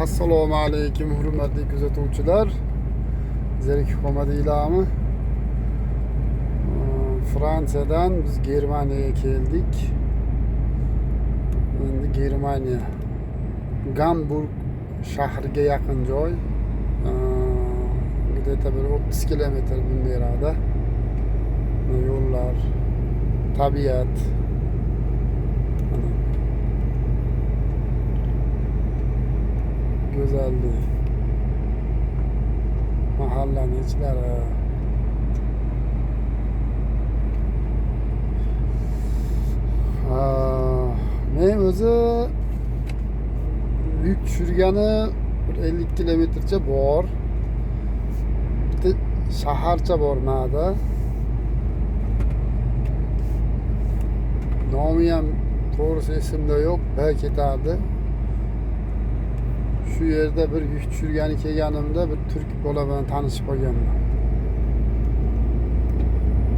Assalomu alaykum hurmatli kuzatuvchilar. Zerikib qolmadinglarmi? Fransiyadan biz Germaniyaga keldik. Endi Germaniya Gamburg shahriga yaqin joy. Где-то bir 30 kilometr bundan yo'llar, tabiat. Güzellik. Mahallaning ichlari. Men o'zi yuk tushirgani 50 kilometrcha bor. Bitta shaharcha bor mada. Nomi ham to'g'risi esimda yo'q, ketardi. Shu yerda bir yuk tushirgani kelganimda bir turk bola bilan tanishib qolganman.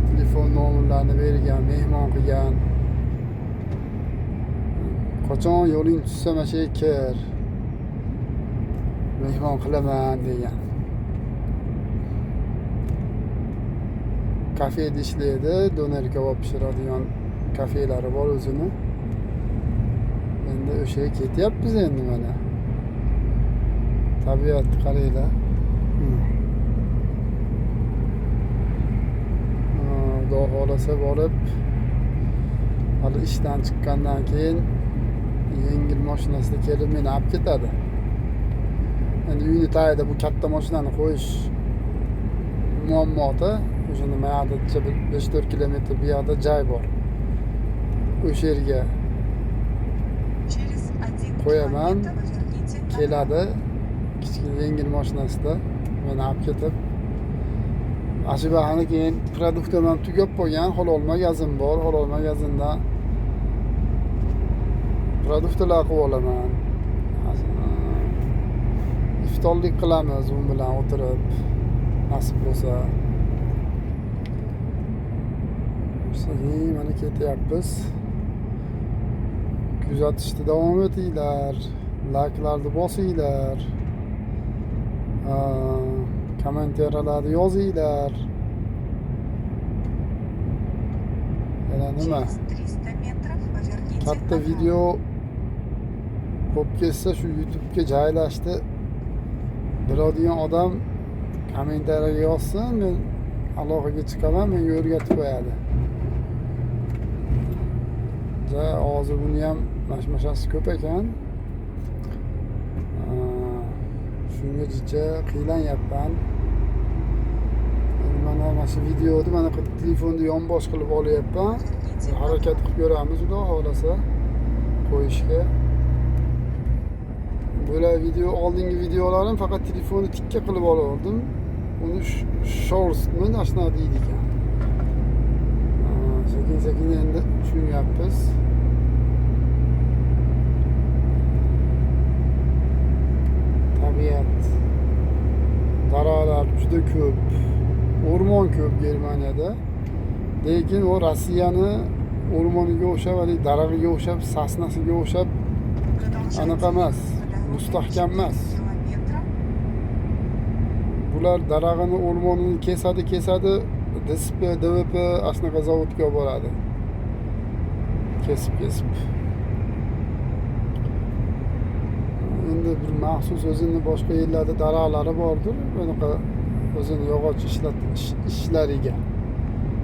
Telefon nomerlarini bergan, mehmon qilgan. Qachon yo'ling tushsa mana shu yerga kir. Mehmon qilaman degan. Kafeda ishlaydi, doner kabob pishiradigan kafelari bor o'zini. Endi o'sha yerga ketyapmiz endi mana. Tabiatni qaranglar. Xudo xolasa borib, hali ishdan chiqqandan keyin yengil mashinasida kelib meni olib ketadi. Endi uyni tagida bu katta mashinani qo'yish muammoda. O'shani mayadacha 5-4 kilometr bu yoqda joy bor. O'sha yerga qo'yaman, keladi. Kichkina yengil mashinasida meni olib ketib, ashibahani keyin produktlar ham tugab qolgan, halol magazin bor, halol magazinda produktlar qilib olaman. İftorlik qilamiz u bilan o'tirib, nasib bo'lsa. Mana ketyapmiz. Kuzatishda davom etinglar. Like'larni bosinglar. Kommentariylarni yozinglar. Yana nima? Katta video ko'p kelsa shu YouTube'ga joylashdi. Biladigan odam kommentariyaga yozsin, men aloqaga chiqaman, menga o'rgatib qo'yadi. Hozir buni ham mashmashasi ko'p ekan. Shunga jicha qiylanyapman. Mana shu videoni mana telefonni yonbosh qilib olyapman. Harakat qilib ko'ramiz, xudo xolasa qo'yishga. Böyle video, oldingi videolarim faqat telefonni tikka qilib olardim. Uni shortmi ashna deydi ekan. Sekin-sekin endi tushunyapmiz. Tabiat, daralar juda ko'p, o'rmon ko'p Germaniyada. Lekin o Rossiyani o'rmoniga o'xshab, darag'iga o'xshab, sasnasiga o'xshab anaqa emas, mustahkam emas. Bular darag'ini, o'rmonini kesadi, DSP, DVP ashnaqa zavodga boradi. Kesib. Endi bir maxsus o'zini boshqa yerlarda daraxtlari bordir, bunaqa o'zini yog'och ishlariga.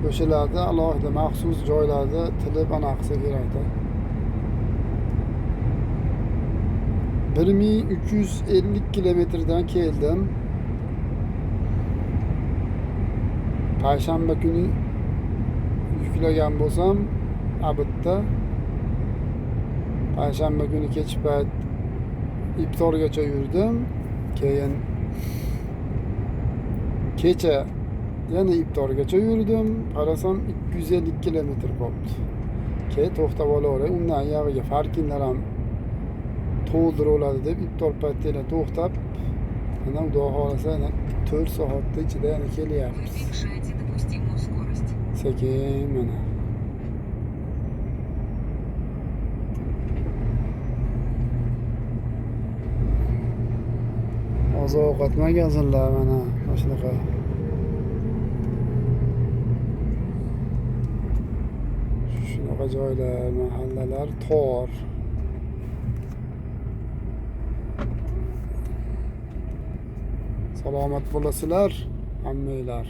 O'shalarda alohida maxsus joylarda tilib anaqa qilsa kerakda. 1350 kilometrdan keldim. Payshanba kuni yuklagan bo'lsam, abitda payshanba kuni kech payt iftorgacha yurdim. Keyin kecha yana iftorgacha yurdim. Qarasam 250 kilometr qoldi. Keyin to'xtab olaveray. Undan yog'iga farkinlar ham to'ldirib oladi deb iftor paytida to'xtab, mana xudo xolasa 4 soatda ichida yana kelyapmiz. Sekin mana. oziq-ovqat magazinlar mana shunaqa. Shunaqa joylar, mahallalar tor. Salomat bo'lasizlar hammanglar.